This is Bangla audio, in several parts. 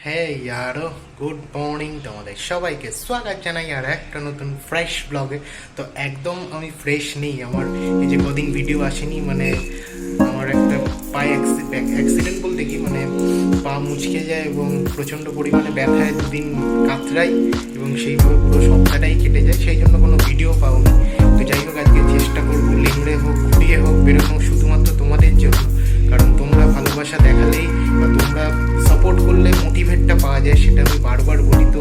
হ্যাঁ ইয়ারো গুড মর্নিং, তোমাদের সবাইকে স্বাগত জানাই আর একটা নতুন ফ্রেশ ব্লগে। তো একদম আমি ফ্রেশ নেই, আমার এই যে কদিন ভিডিও আসেনি, মানে আমার একটা পায়ে অ্যাক্সিডেন্ট বলতে কি, মানে পা মুচকে যায় এবং প্রচণ্ড পরিমাণে ব্যথায় দুদিন কাতরাই এবং সেইভাবে পুরো সপ্তাহটাই কেটে যায়, সেই জন্য কোনো ভিডিও পাওনি। তো যাই হোক, আজকে চেষ্টা করবো লেংড়ে হোক ঘুরিয়ে হোক বেরোনো, শুধুমাত্র তোমাদের জন্য। কারণ তোমরা ভালোবাসা দেখালেই বা তোমরা সাপোর্ট করলে মোটিভেটটা পাওয়া যায়, সেটা আমি বারবার বলি। তো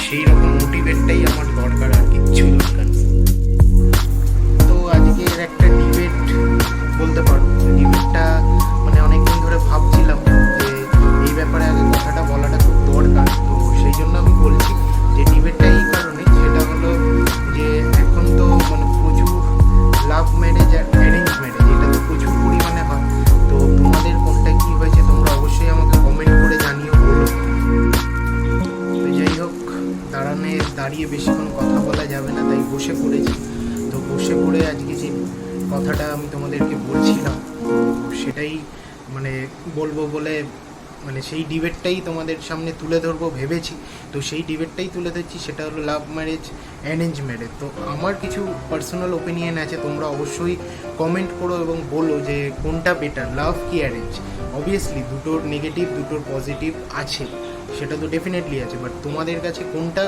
সেই রকম মোটিভেটটাই আমার দরকার, আর কিচ্ছু দরকার নেই। তো আজকের একটা ডিবেট বলতে পারবো, ডিবেটটা মানে অনেকদিন ধরে ভাবছিলাম যে এই ব্যাপারে আগে কথাটা বলাটা খুব দরকার। তো সেই জন্য আমি বলছি যে ডিবেটটা এই কারণে, সেটা হলো যে এখন তো মানে প্রচুর লাভ ম্যারেজ আর অ্যারেঞ্জ ম্যারেজ, এটা তো প্রচুর পরিমাণে হয়। তো তোমাদের কোনটা কী হয়েছে তোমরা অবশ্যই আমাকে কমেন্ট করে জানিও, বলো। তো যাই হোক, দাঁড়িয়ে বেশিক্ষণ কথা বলা যাবে না, তাই বসে পড়েছি। তো বসে পড়ে আজকে যে কথাটা আমি তোমাদেরকে বলছিলাম, সেটাই মানে বলবো বলে, মানে সেই ডিবেটটাই তোমাদের সামনে তুলে ধরবো ভেবেছি। তো সেই ডিবেটটাই তুলে ধরছি, সেটা হলো লাভ ম্যারেজ অ্যারেঞ্জ ম্যারেজ। তো আমার কিছু পার্সোনাল ওপিনিয়ন আছে, তোমরা অবশ্যই কমেন্ট করো এবং বলো যে কোনটা বেটার, লাভ কি অ্যারেঞ্জ। অবভিয়াসলি দুটোর নেগেটিভ দুটোর পজিটিভ আছে, সেটা তো ডেফিনেটলি আছে, বাট তোমাদের কাছে কোনটা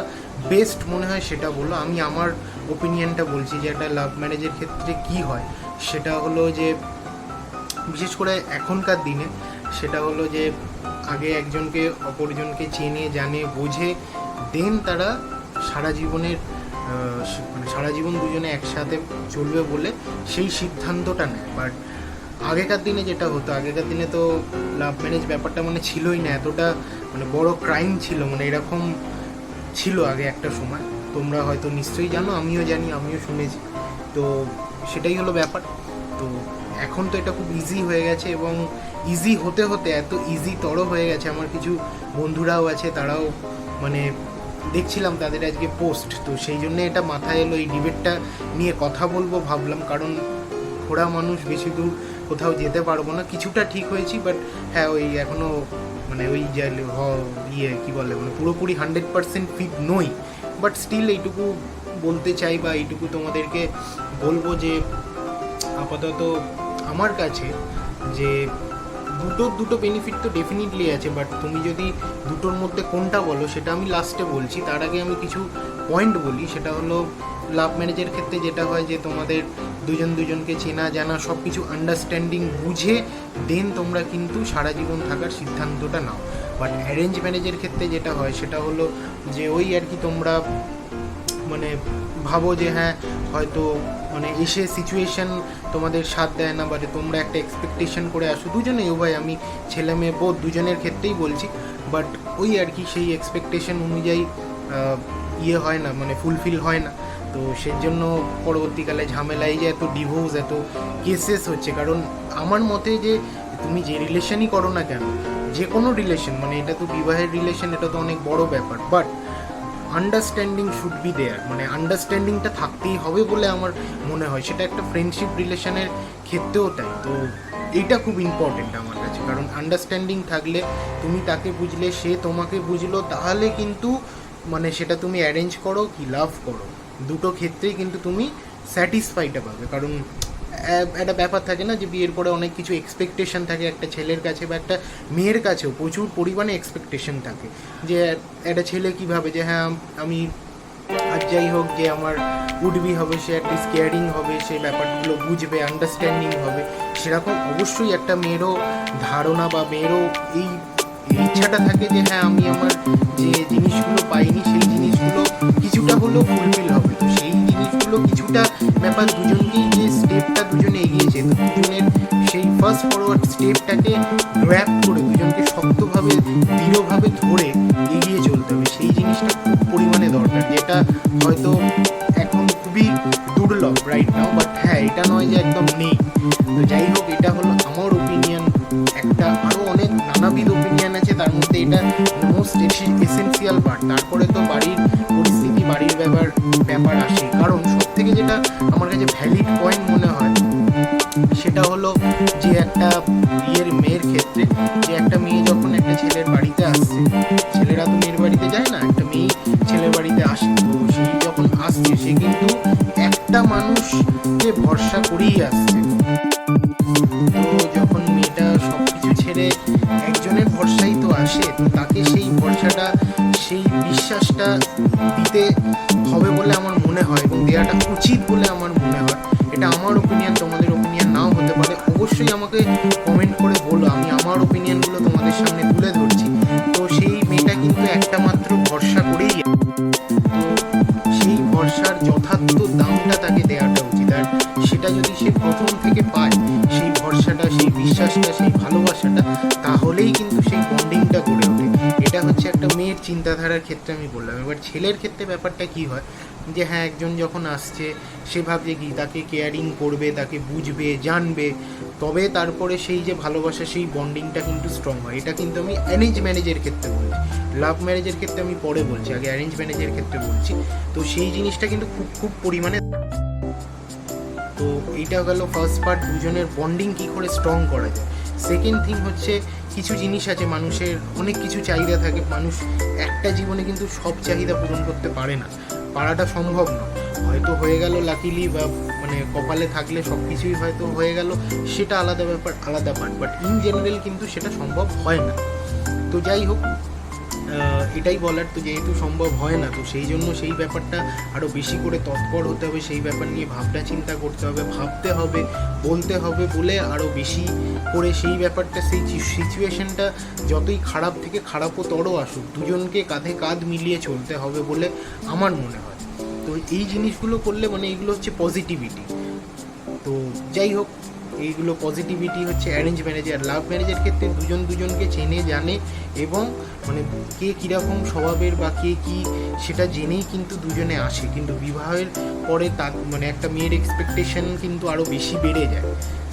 বেস্ট মনে হয় সেটা বলো। আমি আমার ওপিনিয়নটা বলছি যে একটা লাভ ম্যারেজের ক্ষেত্রে কি হয়, সেটা হলো যে বিশেষ করে এখনকার দিনে, সেটা হলো যে আগে একজনকে অপরজনকে চেনে জানে বোঝে, দেন তারা সারা জীবনের মানে সারা জীবন দুজনে একসাথে চলবে বলে সেই সিদ্ধান্তটা নেয়। বাট আগেকার দিনে যেটা হতো, আগেকার দিনে তো লাভ ম্যারেজ ব্যাপারটা মানে ছিলই না, এতটা মানে বড় ক্রাইম ছিল, মানে এরকম ছিল আগে একটা সময়। তোমরা হয়তো নিশ্চয়ই জানো, আমিও জানি, আমিও শুনেছি। তো সেটাই হলো ব্যাপার। তো এখন তো এটা খুব ইজি হয়ে গেছে, এবং ইজি হতে হতে এত ইজি তর হয়ে গেছে। আমার কিছু বন্ধুরাও আছে, তারাও মানে দেখছিলাম তাদের আজকে পোস্ট, তো সেই জন্য এটা মাথায় এলো, এই ডিবেটটা নিয়ে কথা বলবো ভাবলাম। কারণ ঘোড়া মানুষ, বেশি দূর কোথাও যেতে পারবো না, কিছুটা ঠিক হয়েছি, বাট হ্যাঁ ওই এখনও মানে ওই যে কী বলে, মানে পুরোপুরি 100% ফিট নই। বাট স্টিল এইটুকু বলতে চাই বা এইটুকু তোমাদেরকে বলবো যে আপাতত আমার কাছে যে দুটো বেনিফিট তো ডেফিনেটলি আছে, বাট তুমি যদি দুটোর মধ্যে কোনটা বলো সেটা আমি লাস্টে বলছি। তার আগে আমি কিছু পয়েন্ট বলি। সেটা হলো লাভ ম্যারেজের ক্ষেত্রে যেটা হয় যে তোমাদের দুজনকে চেনা জানা সব কিছু আন্ডারস্ট্যান্ডিং বুঝে দেন তোমরা কিন্তু সারা জীবন থাকার সিদ্ধান্তটা নাও। বাট অ্যারেঞ্জ ম্যারেজের ক্ষেত্রে যেটা হয় সেটা হলো যে ওই আর কি, তোমরা মানে ভাবো যে হ্যাঁ হয়তো মানে এসে সিচুয়েশান তোমাদের সাথ দেয় না, বাট তোমরা একটা এক্সপেকটেশন করে আসো দুজনেই, ভাই আমি ছেলে মেয়ে বোধ দুজনের ক্ষেত্রেই বলছি। বাট ওই আর কি সেই এক্সপেকটেশন অনুযায়ী হয় না, মানে ফুলফিল হয় না। তো সেই জন্য পরবর্তীকালে ঝামেলায় যে এত ডিভোর্স এত কেসেস হচ্ছে। কারণ আমার মতে যে তুমি যে রিলেশনই করো না কেন, যে কোনো রিলেশন, মানে এটা তো বিবাহের রিলেশন, এটা তো অনেক বড় ব্যাপার, but understanding should be there, মানে আন্ডারস্ট্যান্ডিংটা থাকতেই হবে বলে আমার মনে হয়। সেটা একটা ফ্রেন্ডশিপ রিলেশনের ক্ষেত্রেও তাই। তো এইটা খুব ইম্পর্টেন্ট আমার কাছে, কারণ আন্ডারস্ট্যান্ডিং থাকলে তুমি তাকে বুঝলে, সে তোমাকে বুঝলো, তাহলে কিন্তু মানে সেটা তুমি অ্যারেঞ্জ করো কি লাভ করো, দুটো ক্ষেত্রেই কিন্তু তুমি স্যাটিসফাইডটা পাবে। কারণ একটা ব্যাপার থাকে না যে বিয়ের পরে অনেক কিছু এক্সপেকটেশন থাকে একটা ছেলের কাছে বা একটা মেয়ের কাছেও প্রচুর পরিমাণে এক্সপেকটেশন থাকে। যে একটা ছেলে কীভাবে যে হ্যাঁ আমি আর যাই হোক যে আমার উডবি হবে, সে অ্যাটলিস্ট কেয়ারিং হবে, সেই ব্যাপারগুলো বুঝবে, আন্ডারস্ট্যান্ডিং হবে। সেরকম অবশ্যই একটা মেয়েরও ধারণা বা মেয়েরও এই ইচ্ছাটা থাকে যে হ্যাঁ আমি আমার যে জিনিসগুলো পাইনি সেই জিনিসগুলো কিছুটা হলেও ফুলফিল হবে। তো সেই জিনিসগুলো কিছুটা ব্যাপার দুজনকেই যে স্টেপটা দুজনে এগিয়েছে, তো দুজনের সেই ফার্স্ট ফরওয়ার্ড স্টেপটাকে গ্র্যাব করে দুজনকে শক্তভাবে দৃঢ়ভাবে ধরে এগিয়ে চলতে হবে। সেই জিনিসটা খুব পরিমাণে দরকার, যেটা হয়তো এখন খুবই দুর্লভ রাইট নাও, বাট হ্যাঁ এটা নয় যে একদম নেই। তো যাই হোক, এটা হলো আমার ওপিনিয়ন। একটা আরও অনেক নানাবিধ ওপিনিয়ন আছে, তার মধ্যে এটা মোস্ট এসেন্সিয়াল পার্ট। তারপরে তো বাড়ির পরিস্থিতি, বাড়ির ব্যাপার আসে। কারণ সব থেকে যেটা আমার কাছে ভ্যালিড পয়েন্ট মনে হয় সেটা হলো যে একটা বিয়ের মেয়ের ক্ষেত্রে, যে একটা মেয়ে যখন একটা ছেলের বাড়িতে আসছে, ছেলেরা তো মেয়ের বাড়িতে যায় না, একটা মেয়ে ছেলের বাড়িতে আসে, তো সেই যখন আসছে সে কিন্তু একটা মানুষকে ভরসা করেই আসছে। তো যখন মেয়েটা সব কিছু ছেড়ে একজনের ভরসাই তো আসে, তো তাকে সেই ভরসাটা, সেই বিশ্বাসটা দিতে হবে বলে আমার মনে হয়, এবং দেওয়াটা উচিত বলে আমার মনে হয়। এটা আমার ওপিনিয়ন, তোমাদের ওপিনিয়ন নাও হতে পারে। অবশ্যই আমাকে কমেন্ট করে বলো, আমি আমার ওপিনিয়নগুলো তোমাদের সামনে তুলে ধরছি। তো সেই মেয়েটা কিন্তু একটা মাত্র ভরসা করেই, তো সেই ভরসার যথার্থ দামটা তাকে দেওয়াটা উচিত। আর সেটা যদি সে প্রথম থেকে পায়, সেই ভরসাটা, সেই বিশ্বাসটা, সেই ভালোবাসাটা, তাহলেই কিন্তু সেই বন্ডিংটা গড়ে ওঠে। এটা হচ্ছে একটা মেয়ের চিন্তাধারার ক্ষেত্রে আমি বললাম। এবার ছেলের ক্ষেত্রে ব্যাপারটা কি হয়, যে হ্যাঁ, একজন যখন আসছে সে ভাবছে কি তাকে কেয়ারিং করবে, তাকে বুঝবে, জানবে, তবে তারপরে সেই যে ভালোবাসা, সেই বন্ডিংটা কিন্তু স্ট্রং হয়। এটা কিন্তু আমি অ্যারেঞ্জ ম্যারেজের ক্ষেত্রে বলছি, লাভ ম্যারেজের ক্ষেত্রে আমি পরে বলছি, আগে অ্যারেঞ্জ ম্যারেজের ক্ষেত্রে বলছি। তো সেই জিনিসটা কিন্তু খুব খুব পরিমাণে। তো এইটা গেল ফার্স্ট পার্ট, দুজনের বন্ডিং কী করে স্ট্রং করা যায়। সেকেন্ড থিং হচ্ছে, কিছু জিনিস আছে, মানুষের অনেক কিছু চাহিদা থাকে, মানুষ একটা জীবনে কিন্তু সব চাহিদা পূরণ করতে পারে না, পারাটা সম্ভব না। হয়তো হয়ে গেল লাকিলি, বা মানে কপালে থাকলে সব কিছুই হয়তো হয়ে গেল, সেটা আলাদা ব্যাপার, আলাদা পার্ট, বাট ইন জেনারেল কিন্তু সেটা সম্ভব হয় না। তো যাই হোক, এটাই বলার, তো যেহেতু সম্ভব হয় না, তো সেই জন্য সেই ব্যাপারটা আরও বেশি করে তৎপর হতে হবে, সেই ব্যাপার নিয়ে ভাবনা চিন্তা করতে হবে, ভাবতে হবে, বলতে হবে, বলে আরও বেশি করে সেই ব্যাপারটা, সেই সিচুয়েশনটা যতই খারাপ থেকে খারাপতর আসুক, দুজনকে কাঁধে কাঁধ মিলিয়ে চলতে হবে বলে আমার মনে হয়। তো এই জিনিসগুলো করলে, মানে এইগুলো হচ্ছে পজিটিভিটি। তো যাই হোক, এইগুলো পজিটিভিটি হচ্ছে অ্যারেঞ্জ ম্যারেজ। আর লাভ ম্যারেজের ক্ষেত্রে দুজন দুজনকে চেনে, জানে, এবং মানে কে কীরকম স্বভাবের বা কে কী সেটা জেনেই কিন্তু দুজনে আসে। কিন্তু বিবাহের পরে তার মানে একটা মেয়ের এক্সপেকটেশন কিন্তু আরও বেশি বেড়ে যায়,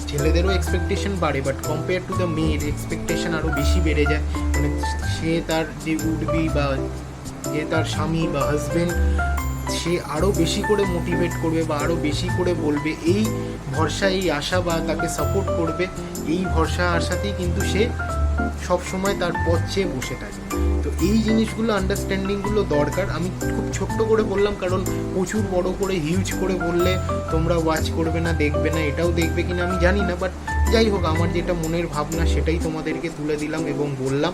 ছেলেদেরও এক্সপেকটেশন বাড়ে, বাট কম্পেয়ার টু দ্য মেয়ের এক্সপেকটেশন আরও বেশি বেড়ে যায়। মানে সে তার যে উডবি বা যে তার স্বামী বা হাজব্যান্ড, সে আরও বেশি করে মোটিভেট করবে বা আরও বেশি করে বলবে, এই ভরসা, এই আশা, বা তাকে সাপোর্ট করবে, এই ভরসা আশাতেই কিন্তু সে সব সময় তার পথ চেয়ে বসে থাকে। তো এই জিনিসগুলো, আন্ডারস্ট্যান্ডিংগুলো দরকার। আমি খুব ছোট্ট করে বললাম, কারণ প্রচুর বড় করে হিউজ করে বললে তোমরা ওয়াচ করবে না, দেখবে না, এটাও দেখবে কিনা আমি জানি না, বাট যাই হোক, আমার যেটা মনের ভাবনা সেটাই তোমাদেরকে তুলে দিলাম এবং বললাম।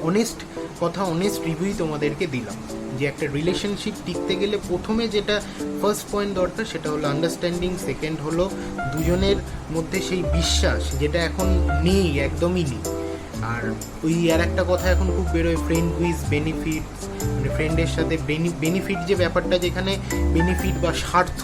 অনেস্ট কথা, অনেস্ট রিভিউই তোমাদেরকে দিলাম, যে একটা রিলেশনশিপ টিকতে গেলে প্রথমে যেটা ফার্স্ট পয়েন্ট দরকার সেটা হলো আন্ডারস্ট্যান্ডিং, সেকেন্ড হলো দুজনের মধ্যে সেই বিশ্বাস, যেটা এখন নেই, একদমই নেই। আর ওই আর একটা কথা এখন খুব বেরোয়, ফ্রেন্ড উইজ বেনিফিটস, মানে ফ্রেন্ডের সাথে বেনিফিট যে ব্যাপারটা, যেখানে বেনিফিট বা স্বার্থ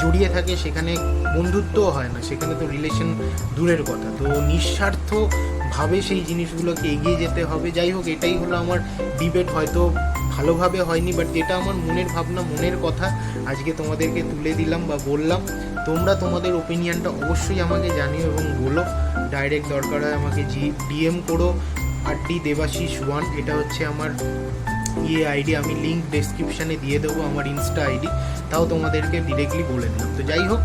জড়িয়ে থাকে, সেখানে বন্ধুত্বও হয় না, সেখানে তো রিলেশন দূরের কথা। তো নিঃস্বার্থভাবে সেই জিনিসগুলোকে এগিয়ে যেতে হবে। যাই হোক, এটাই হলো আমার ডিবেট। হয়তো ভালোভাবে হয়নি, বাট যেটা আমার মনের ভাবনা, মনের কথা আজকে তোমাদেরকে তুলে দিলাম বা বললাম। তোমরা তোমাদের ওপিনিয়নটা অবশ্যই আমাকে জানিও এবং বলো। ডাইরেক্ট দরকার হয় আমাকে ডিএম করো, @দেবাশিস1, এটা হচ্ছে আমার আইডি। আমি লিঙ্ক ডেসক্রিপশানে দিয়ে দেবো, আমার ইনস্টা আইডি, তাও তোমাদেরকে ডিরেক্টলি বলে দিলাম। তো যাই হোক,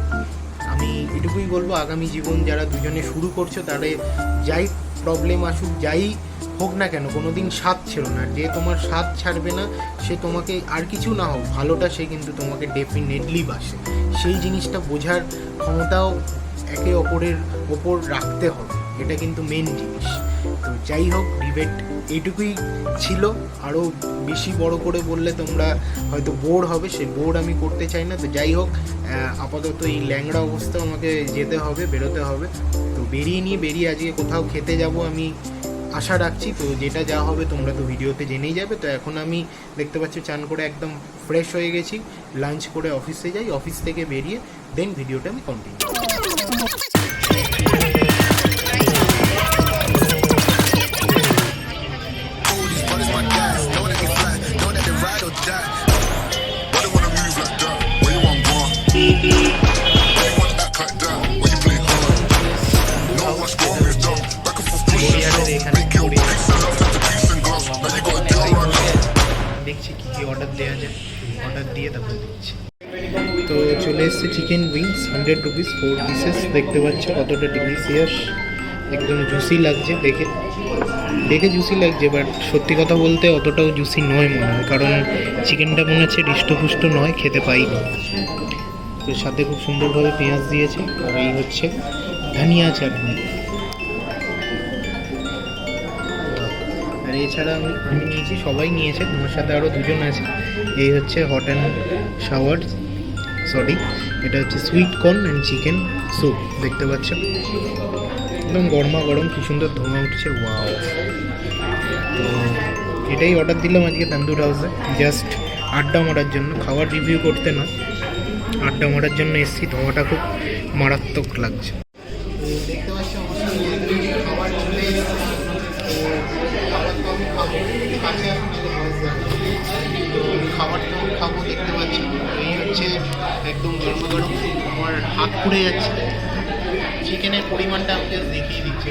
আমি এটুকুই বলবো, আগামী জীবন যারা দুজনে শুরু করছো, তারা যাই প্রবলেম আসুক, যাই হোক না কেন, কোনো দিন সাথ ছেড়ো না। যে তোমার সাথ ছাড়বে না, সে তোমাকে আর কিছু না হোক ভালোটা, সে কিন্তু তোমাকে ডেফিনেটলি বাসে। সেই জিনিসটা বোঝার ক্ষমতাও একে অপরের ওপর রাখতে হবে, এটা কিন্তু মেন জিনিস। তো যাই হোক, ডিবেট এইটুকুই ছিল। আরও বেশি বড় করে বললে তোমরা হয়তো বোর হবে, সে বোর আমি করতে চাই না। তো যাই হোক, আপাতত এই ল্যাংড়া অবস্থা, আমাকে যেতে হবে, বেরোতে হবে। তো বেরিয়ে আজকে কোথাও খেতে যাব আমি আশা রাখছি। তো যেটা যা হবে তোমরা তো ভিডিওতে জেনেই যাবে। তো এখন আমি দেখতে পাচ্ছি চান করে একদম ফ্রেশ হয়ে গেছি, লাঞ্চ করে অফিসে যাই, অফিস থেকে বেরিয়ে দেন ভিডিওটা আমি কন্টিনিউ। দেখছি কি কি অর্ডার দেওয়া যায়, অর্ডার দিয়ে তারপরে দিচ্ছি। তো চলে এসছে চিকেন উইংস 100 রুপিস 4 পিসেস, দেখতে পাচ্ছ কতটা ডিলিশিয়াস, একদম জুসি লাগছে দেখে দেখে জুসি লাগছে, বাট সত্যি কথা বলতে অতটাও জুসি নয় মনে হয়, কারণ চিকেনটা মনে হচ্ছে হৃষ্টপুষ্ট নয়, খেতে পাইনি। তো সাথে খুব সুন্দরভাবে পেঁয়াজ দিয়েছে, আর এই হচ্ছে ধনিয়া চাটনি। আর এছাড়া আমি নিয়েছি, সবাই নিয়েছে, তোমার সাথে আরও দুজন আছে। এই হচ্ছে হট অ্যান্ড শাওয়ার, সরি এটা হচ্ছে sweet corn and chicken soup, দেখতে পাচ্ছ একদম গরমা গরম, কি সুন্দর ধোঁয়া উঠছে, ওয়াও। তো এটাই অর্ডার দিলাম আজকে তান্দুর হাউসে, জাস্ট আড্ডা মারার জন্য, খাবার রিভিউ করতে নয়, আড্ডা মারার জন্য এসেছি। ধোঁয়াটা খুব মারাত্মক লাগছে। দেখতে পাচ্ছি খাবার চলে এসেছে, খাবারটা খাবো, দেখতে পাচ্ছি এই হচ্ছে একদম গরম গরম, আমার হাত পুড়ে যাচ্ছে। চিকেনের পরিমাণটা আমি জাস্ট দেখিয়ে দিচ্ছি,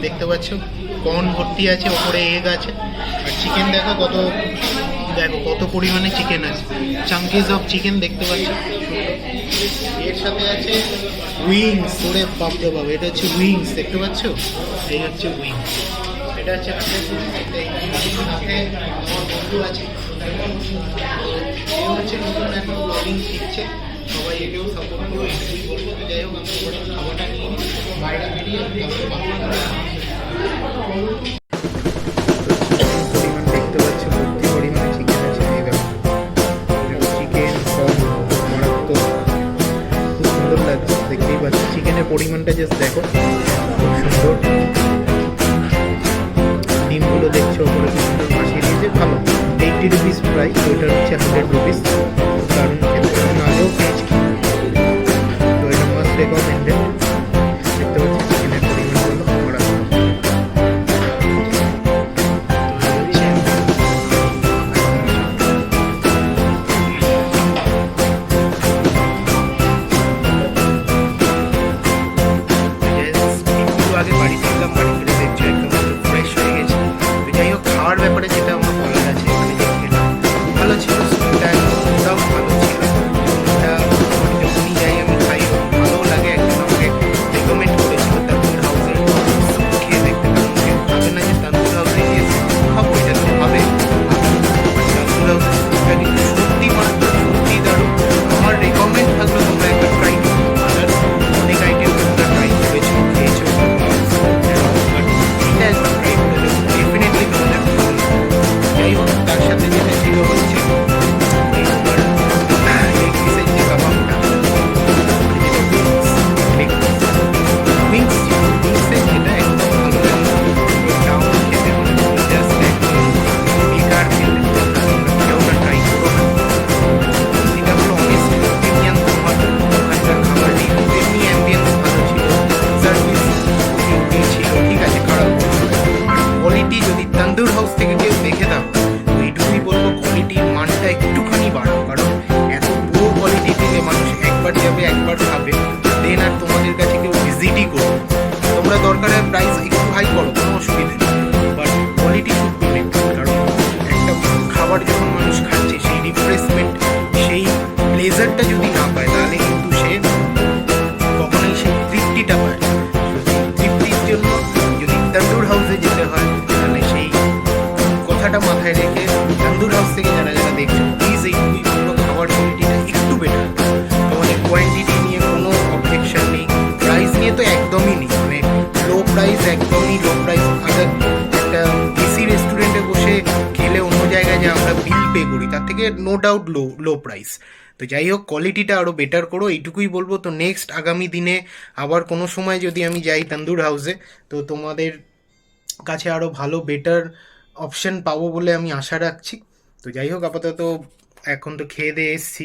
দেখতে পাচ্ছ কর্ন ভর্তি আছে, ওপরে এগ আছে, আর চিকেন দেখো কত পরিমাণে চিকেন আছে, চাঙ্কিজ অফ চিকেন দেখতে পাচ্ছ। এর সাথে আছে উইংস, ওরে বাপরে বাবা, এটা হচ্ছে উইংস, দেখতে পাচ্ছ, এই হচ্ছে উইংস, এটা হচ্ছে সাথে আমার বন্ধু আছে, হচ্ছে নতুন এখন ব্লগিং শিখছে, সবাই একেও সাপোর্ট করো, এটুকুই বলবো। তো যাই হোক, আমি খাবারটা নিয়ে বাইরে বেরিয়ে দেখতে পাচ্ছি ভর্তি পরিমাণে চিকেন আছে, চিকেন মারাত্মক, খুব সুন্দর লাগছে, দেখতেই পাচ্ছি চিকেনের পরিমাণটা জাস্ট দেখো, খুব সুন্দর। ডিমগুলো দেখছো ওপরে খুব সুন্দর মাছিয়ে দিয়েছে, ভালো। 80 রুপিস প্রাইস, ওইটা হচ্ছে 100 রুপিস, কারণ আগেও খেয়েছি, তো এটা মাস্ট রেকমেন্ডেড। দেখতে পাচ্ছি চিকেনের পরিমাণগুলো আগে বাড়ি ফিরলাম, বাড়ি ফিরে দেখছো একদম ফ্রেশ হয়ে গেছে। তো যাই হোক, খাওয়ার ব্যাপারে যেটা আমার বলার আছে, এখানে যে খেলাম ভালো ছিল, স্যুপটা একদম ভালো ছিল, এটা যখনই যাই আমি খাই, ভালো লাগে। একদম আমাকে রেকমেন্ড করেছিল তান্দুর হাউসের স্যুপ খেয়ে দেখতে, কারণ কেউ ভাবে না যে তান্দুর হাউসে গিয়ে স্যুপ খাবো, এটা তো ভাবে। তান্দুর হাউসের স্যুপটা কিন্তু সত্যি মারাত্মক, সত্যি দারুণ, আমার রেকমেন্ড থাকলো তোমরা একটা ট্রাই করো। আদার্স অনেক আইটেম তোমরা ট্রাই করেছো, খেয়েছো, এটা একবার ট্রাই করে দেবো, ডেফিনেটলি তোমাদের ভালো লাগবে। যাই হোক, তার সাথে যেটা ছিল হচ্ছে এই পিসের যে কাবাবটা, উইংসের যেটা একদম ভালো লাগে, এটাও খেতে মনে হলো জাস্ট একদম বেকার খেতে, কেউ না ট্রাই করো না। এটা হলো অনেস্ট অপিনিয়ন তোমার, ওখানকার খাবার নিয়ে এমনি অ্যাম্বিয়েন্স ভালো ছিল, সার্ভিস ছিল, ঠিক আছে, খারাপ কোয়ালিটি যদি তান্দুর হাউস থেকে কেউ দেখে দাও, তো এইটুকুই বলবো কোয়ালিটির মানটা একটুখানি বাড়াও, কারণ এত পুরো কোয়ালিটি দিলে মানুষ একবার যাবে, একবার খাবে, দেন আর তোমাদের কাছে কেউ ভিজিটই করবে। তোমরা দরকারে প্রাইস একটু হাই করো, কোনো অসুবিধা নেই, but quality should be maintain, কারণ একটা খাবার যখন মানুষ খাচ্ছে, সেই রিফ্রেশমেন্ট, সেই প্লেজারটা যদি না পায়, তাহলে কিন্তু সে কখনোই সেই তৃপ্তিটা পায় না। তৃপ্তির জন্য যদি তান্দুর হাউসে যেতে হয়, তাহলে সেই কথাটা মাথায় রেখে তান্দুর হাউস থেকে যারা যারা দেখছো, প্লিজ এইটুকুই বলবো, খাবার কোয়ালিটিটা একটু বেটার। তোমাদের কোয়ান্টিটি নিয়ে কোনো অবজেকশন নেই, প্রাইস নিয়ে তো একদমই নেই, মানে লো প্রাইস, একদমই লো প্রাইস। আগে একটা এসি রেস্টুরেন্টে বসে খেলে অন্য জায়গায় যে আমরা বিল পে করি, তার থেকে নো ডাউট লো প্রাইস। তো যাই হোক, কোয়ালিটিটা আরও বেটার করো, এইটুকুই বলবো। তো নেক্সট আগামী দিনে আবার কোনো সময় যদি আমি যাই তান্দুর হাউসে, তো তোমাদের কাছে আরও ভালো বেটার অপশন পাবো বলে আমি আশা রাখছি। তো যাই হোক, আপাতত এখন তো খেয়ে দিয়ে এসছি,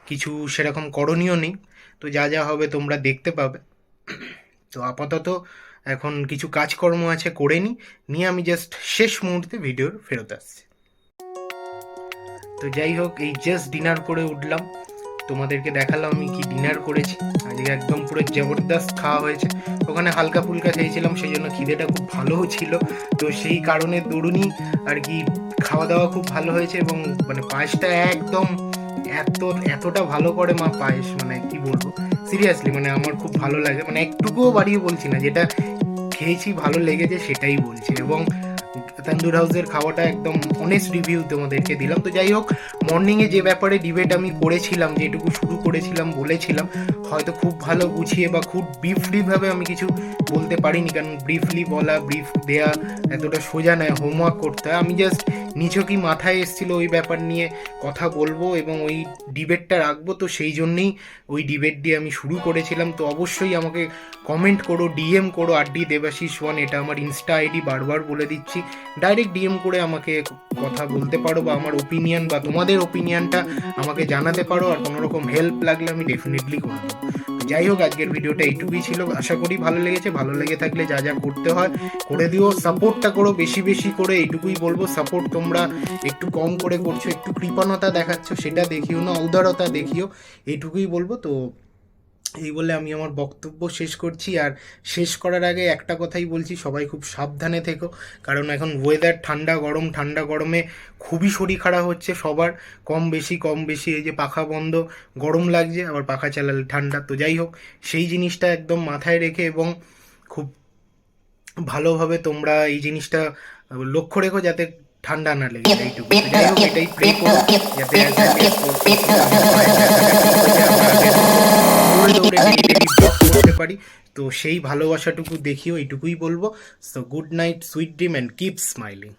কিছু সেরকম করণীয় নেই, তো যা যা হবে তোমরা দেখতে পাবে। তো আপাতত এখন কিছু কাজকর্ম আছে, করে নিয়ে আমি জাস্ট শেষ মুহূর্তে ভিডিওর ফেরত আসছি। তো যাই হোক, এই জাস্ট ডিনার করে উঠলাম, তোমাদেরকে দেখালাম আমি কি ডিনার করেছি। আজকে একদম পুরো জবরদস্ত খাওয়া হয়েছে। ওখানে হালকা ফুলকা খেয়েছিলাম, সেই জন্য খিদেটা খুব ভালোও ছিল। তো সেই কারণে দরুনি আর কি খাওয়া দাওয়া খুব ভালো হয়েছে। এবং মানে পায়েসটা একদম এতটা ভালো করে মা পায়েস, মানে কি বলবো, সিরিয়াসলি মানে আমার খুব ভালো লাগে। মানে একটুকুও বাড়িয়ে বলছি না, যেটা খেয়েছি ভালো লেগেছে সেটাই বলছি। এবং তন্দুর হাউসের খাওয়াটা একদম অনেস্ট রিভিউ তোমাদেরকে দিলাম। তো যাই হোক, মর্নিংয়ে যে ব্যাপারে ডিবেট আমি করেছিলাম, যেটুকু শুরু করেছিলাম বলেছিলাম, হয়তো খুব ভালো গুছিয়ে বা খুব ব্রিফলিভাবে আমি কিছু বলতে পারিনি, কারণ ব্রিফলি বলা, ব্রিফ দেয়া এতটা সোজা নয়, হোমওয়ার্ক করতে হয়। আমি জাস্ট নিছকই মাথায় এসেছিলো ওই ব্যাপার নিয়ে কথা বলবো এবং ওই ডিবেটটা রাখবো, তো সেই জন্যেই ওই ডিবেট দিয়ে আমি শুরু করেছিলাম। তো অবশ্যই আমাকে কমেন্ট করো, ডিএম করো, আরডি দেবাশিস 1, এটা আমার ইনস্টা আইডি, বারবার বলে দিচ্ছি। ডাইরেক্ট ডিএম করে আমাকে কথা বলতে পারো বা আমার ওপিনিয়ন বা তোমাদের ওপিনিয়নটা আমাকে জানাতে পারো। আর কোনো রকম হেল্প লাগলে আমি ডেফিনেটলি করে দেবো। যাই হোক, আজকের ভিডিওটা এইটুকুই ছিল। আশা করি ভালো লেগেছে। ভালো লেগে থাকলে যা যা করতে হয় করে দিও, সাপোর্টটা করো বেশি বেশি করে, এইটুকুই বলবো। সাপোর্ট তোমরা একটু কম করে করছো, একটু কৃপণতা দেখাচ্ছ, সেটা দেখিও না, উদারতা দেখিও, এইটুকুই বলবো। তো এই বলে আমি আমার বক্তব্য শেষ করছি। আর শেষ করার আগে একটা কথাই বলছি, সবাই খুব সাবধানে থেকো, কারণ এখন ওয়েদার ঠান্ডা গরম, ঠান্ডা গরমে খুবই শরীর খারাপ হচ্ছে সবার, কম বেশি। এই যে পাখা বন্ধ, গরম লাগছে, আবার পাখা চালালে ঠান্ডা। তো যাই হোক, সেই জিনিসটা একদম মাথায় রেখে এবং খুব ভালোভাবে তোমরা এই জিনিসটা লক্ষ্য রেখো, যাতে ঠান্ডা না লেগে যায়, এইটুকু। তো যাই হোক, এটাই প্রে করো যাতে দৌড়ে ডেলি ব্লগ করতে পারি। তো সেই ভালোবাসাটুকু দেখিও, এইটুকুই বলবো। So good night, sweet dream and keep smiling.